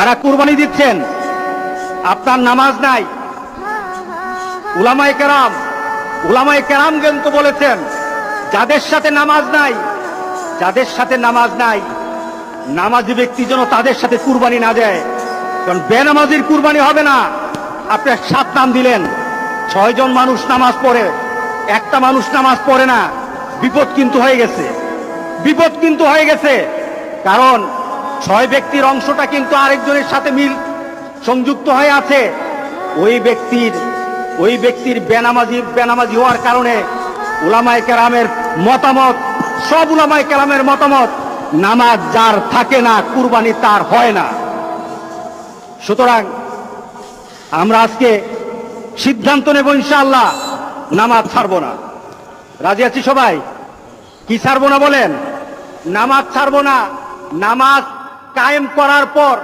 যারা কুরবানি দিচ্ছেন আপনার নামাজ নাই, উলামায়ে কেরাম কিন্তু বলেছেন যাদের সাথে নামাজ নাই নামাজি ব্যক্তি যেন তাদের সাথে কুরবানি না দেয়, কারণ বেনামাজির কুরবানি হবে না। আপনি 7 নাম দিলেন, 6 জন মানুষ নামাজ পড়ে, একটা মানুষ নামাজ পড়ে না, বিপদ কিন্তু হয়ে গেছে। কারণ 6 ব্যক্তির অংশটা কিন্তু আরেকজনের সাথে সংযুক্ত হয়ে আছে। ওই ব্যক্তির বেনামাজি হওয়ার কারণে উলামায়ে কেরামের মতামত নামাজ যার থাকে না কুরবানি তার হয় না। সুতরাং আমরা আজকে সিদ্ধান্ত নেব ইনশাআল্লাহ নামাজ ছাড়বো না। রাজি আছি সবাই? কি ছাড়বো না বলেন? নামাজ ছাড়বো না। নামাজ কায়েম করার পর